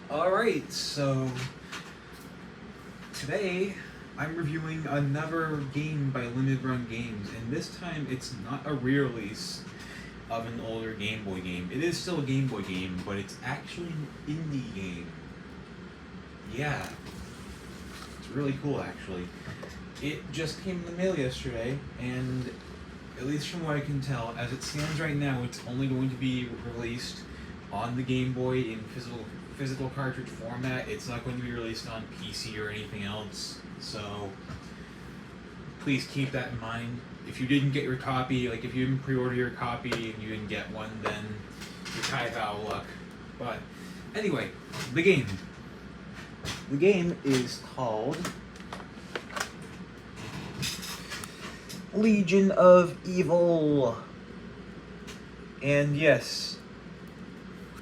Alright, so today I'm reviewing another game by Limited Run Games, and this time it's not a re-release of an older Game Boy game. It is still a Game Boy game, but it's actually an indie game. Yeah, it's really cool actually. It just came in the mail yesterday, and at least from what I can tell, as it stands right now, it's only going to be released on the Game Boy in physical cartridge format. It's not going to be released on PC or anything else. So please keep that in mind. If you didn't get your copy, like if you didn't pre-order your copy and you didn't get one, then you're kind of out of luck. But anyway, the game. The game is called Legion of Evil. And yes,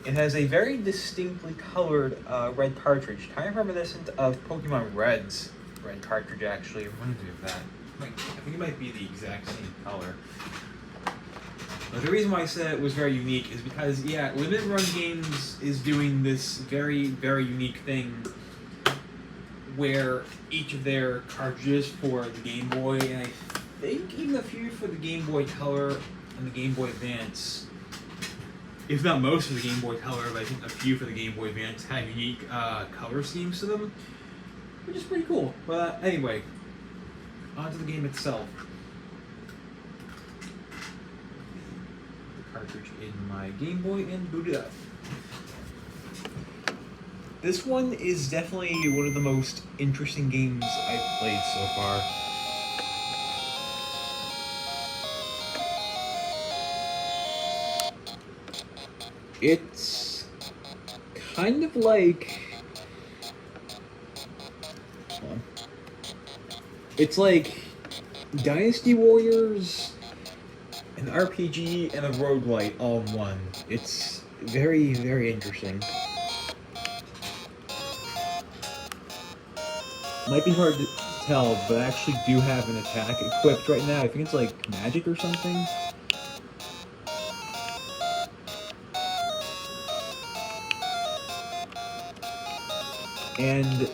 it has a very distinctly colored red cartridge, kind of reminiscent of Pokemon Red's red cartridge, actually. Reminds me of that. I think it might be the exact same color. But the reason why I said it was very unique is because, yeah, Limited Run Games is doing this very, very unique thing where each of their cartridges for the Game Boy, and I think even a few for the Game Boy Color and the Game Boy Advance, if not most of the Game Boy Color, but I think a few for the Game Boy Advance, have unique color schemes to them, which is pretty cool. But anyway, onto the game itself. The cartridge in my Game Boy and boot it up. This one is definitely one of the most interesting games I've played so far. It's kind of like... Hold on. It's like Dynasty Warriors, an RPG, and a roguelite all in one. It's very, very interesting. Might be hard to tell, but I actually do have an attack equipped right now. I think it's like magic or something. And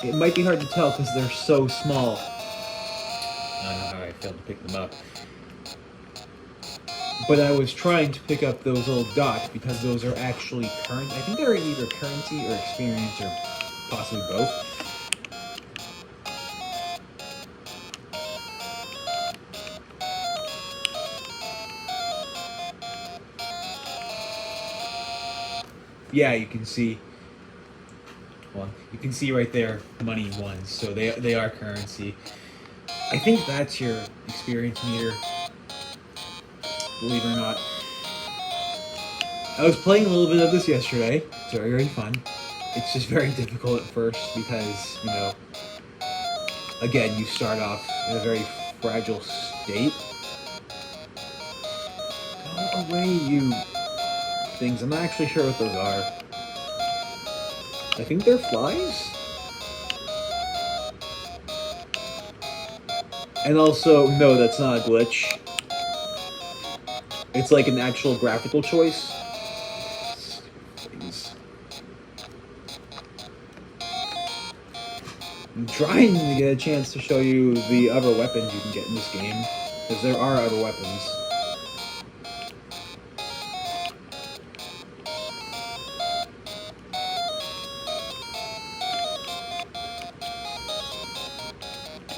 it might be hard to tell because they're so small. I don't know how I failed to pick them up. But I was trying to pick up those little dots because those are actually current. I think they're either currency or experience or possibly both. Yeah, you can see. Well, you can see right there, money ones. So they are currency. I think that's your experience meter. Believe it or not. I was playing a little bit of this yesterday. It's very, very fun. It's just very difficult at first because, you know, again, you start off in a very fragile state. Go away, you things. I'm not actually sure what those are. I think they're flies? And also, no, that's not a glitch. It's like an actual graphical choice. I'm trying to get a chance to show you the other weapons you can get in this game, because there are other weapons.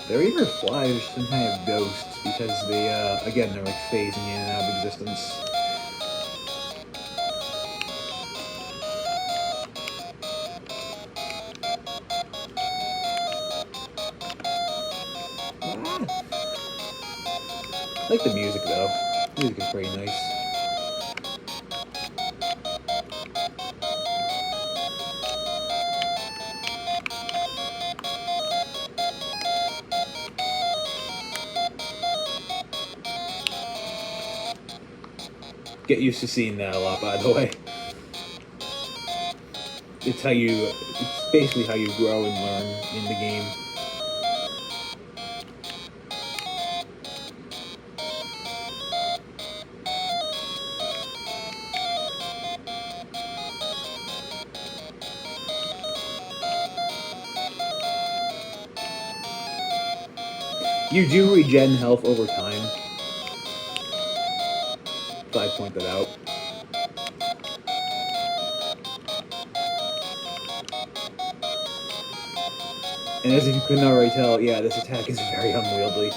They're either flies or some kind of ghosts, because they, again, they're like phasing in and out of existence. I like the music though. The music is pretty nice. Get used to seeing that a lot, by the way. It's basically how you grow and learn in the game. You do regen health over time. So I point that out. And as if you couldn't already tell, yeah, this attack is very unwieldy.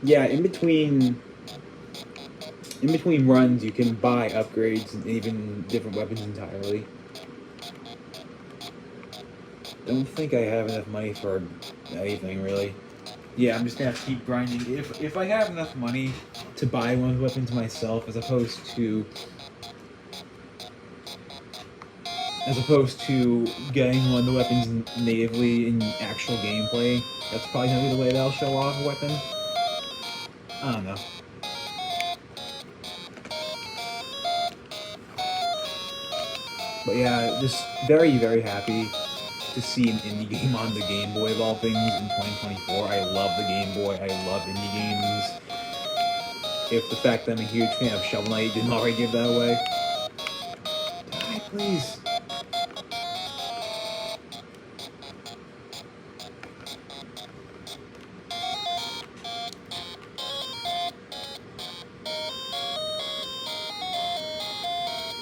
Yeah, in between runs, you can buy upgrades and even different weapons entirely. Don't think I have enough money for anything really. Yeah, I'm just gonna have to keep grinding. If I have enough money to buy one of the weapons myself, as opposed to getting one of the weapons natively in actual gameplay, that's probably gonna be the way that I'll show off a weapon. I don't know. But yeah, just very, very happy to see an indie game on the Game Boy of all things in 2024. I love the Game Boy. I love indie games. If the fact that I'm a huge fan of Shovel Knight didn't already give that away. Die, please.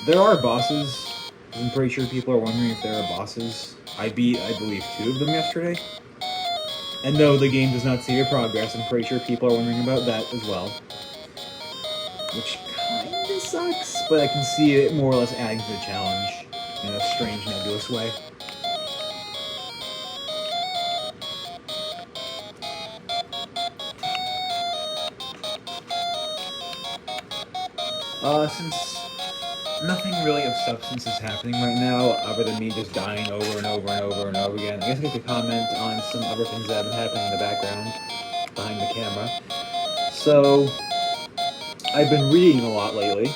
There are bosses. I'm pretty sure people are wondering if there are bosses. I beat, I believe, 2 of them yesterday. And though the game does not see your progress, I'm pretty sure people are wondering about that as well. Which kinda sucks, but I can see it more or less adding to the challenge in a strange, nebulous way. Since nothing really of substance is happening right now, other than me just dying over and over and over and over again, I guess I could comment on some other things that have been happening in the background, behind the camera. So, I've been reading a lot lately.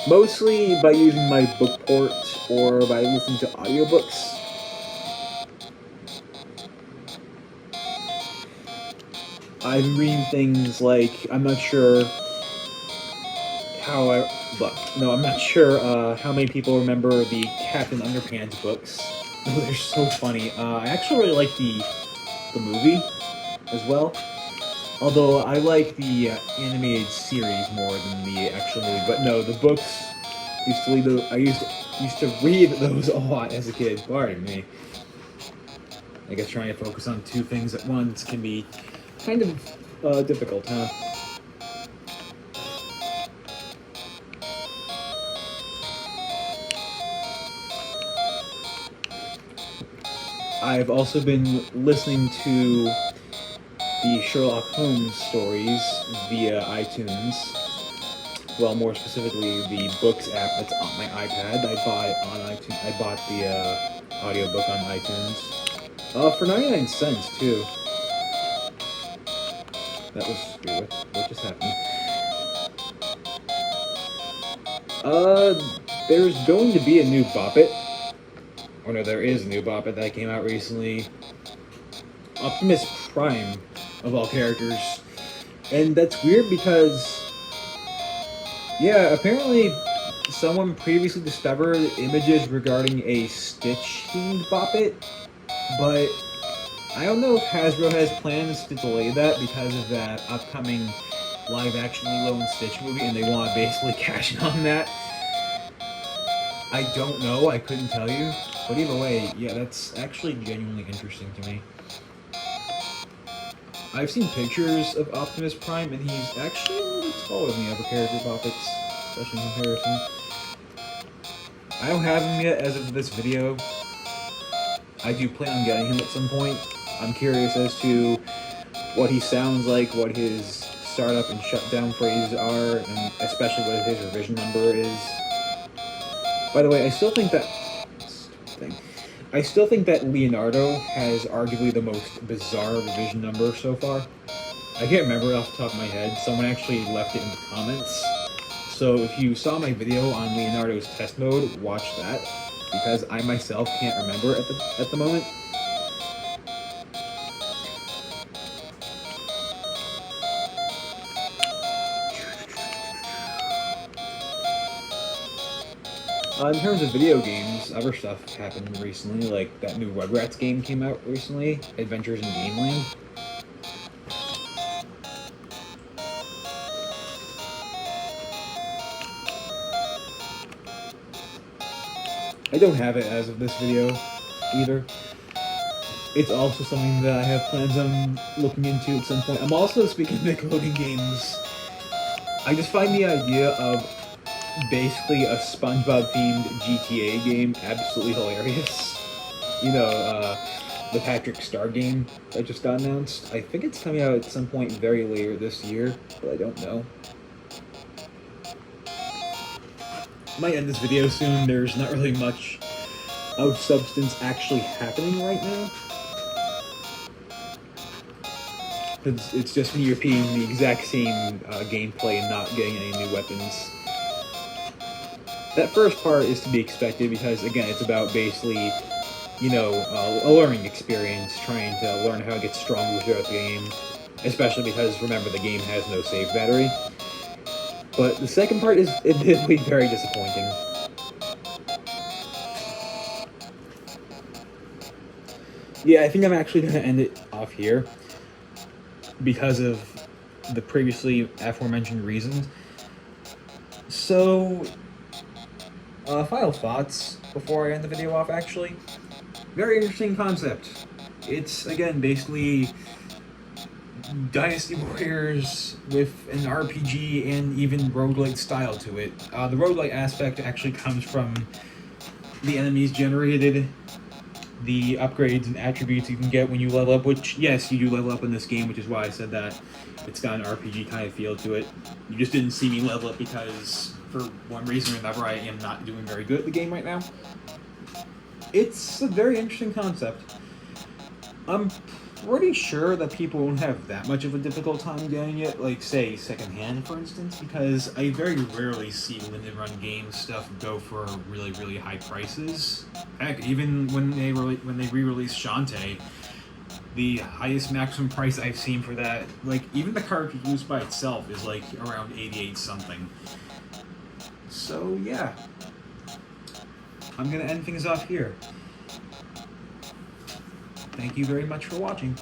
Mostly by using my book port or by listening to audiobooks. I've been reading things like, I'm not sure I'm not sure how many people remember the Captain Underpants books. They're so funny. I actually really like the movie as well. Although I like the animated series more than the actual movie. But no, the books I used to read those a lot as a kid. Pardon me. I guess trying to focus on 2 things at once can be kind of difficult, huh? I've also been listening to the Sherlock Holmes stories via iTunes. Well, more specifically, the Books app that's on my iPad. I bought the audiobook on iTunes. For 99 cents, too. That was weird. What just happened? There's going to be a new Bop-It. Or no, there is a new Bop-It that came out recently. Optimus Prime, of all characters. And that's weird because, yeah, apparently someone previously discovered images regarding a Stitch-themed Bop-It, but I don't know if Hasbro has plans to delay that because of that upcoming live-action Lilo and Stitch movie, and they want to basically cash in on that. I don't know, I couldn't tell you, but either way, yeah, that's actually genuinely interesting to me. I've seen pictures of Optimus Prime, and he's actually a little bit taller than the other character Bop-Its, especially in comparison. I don't have him yet as of this video. I do plan on getting him at some point. I'm curious as to what he sounds like, what his startup and shutdown phrases are, and especially what his revision number is. By the way, I still think that Leonardo has arguably the most bizarre revision number so far. I can't remember it off the top of my head. Someone actually left it in the comments. So if you saw my video on Leonardo's test mode, watch that, because I myself can't remember at the moment. In terms of video games, other stuff happened recently, like that new Rugrats game came out recently, Adventures in Gameland. I don't have it as of this video either. It's also something that I have plans on looking into at some point. I'm also, speaking of Nickelodeon games, I just find the idea of basically a SpongeBob-themed GTA game absolutely hilarious. You know, the Patrick Star game that just got announced. I think it's coming out at some point very later this year, but I don't know. Might end this video soon. There's not really much of substance actually happening right now. It's just me repeating the exact same gameplay and not getting any new weapons. That first part is to be expected because, again, it's about basically, you know, a learning experience, trying to learn how to get stronger throughout the game, especially because, remember, the game has no save battery. But the second part is admittedly very disappointing. Yeah, I think I'm actually going to end it off here because of the previously aforementioned reasons. So, final thoughts before I end the video off, actually. Very interesting concept. It's, again, basically Dynasty Warriors with an RPG and even roguelike style to it. The roguelike aspect actually comes from the enemies generated, the upgrades and attributes you can get when you level up, which, yes, you do level up in this game, which is why I said that it's got an RPG kind of feel to it. You just didn't see me level up because, for one reason or another, I am not doing very good at the game right now. It's a very interesting concept. I'm pretty sure that people won't have that much of a difficult time getting it, like, say, secondhand, for instance, because I very rarely see limited run game stuff go for really, really high prices. Heck, even when they re-released Shantae, the highest maximum price I've seen for that, like, even the cartridge used by itself is, like, around 88 something. So, yeah. I'm gonna end things off here. Thank you very much for watching.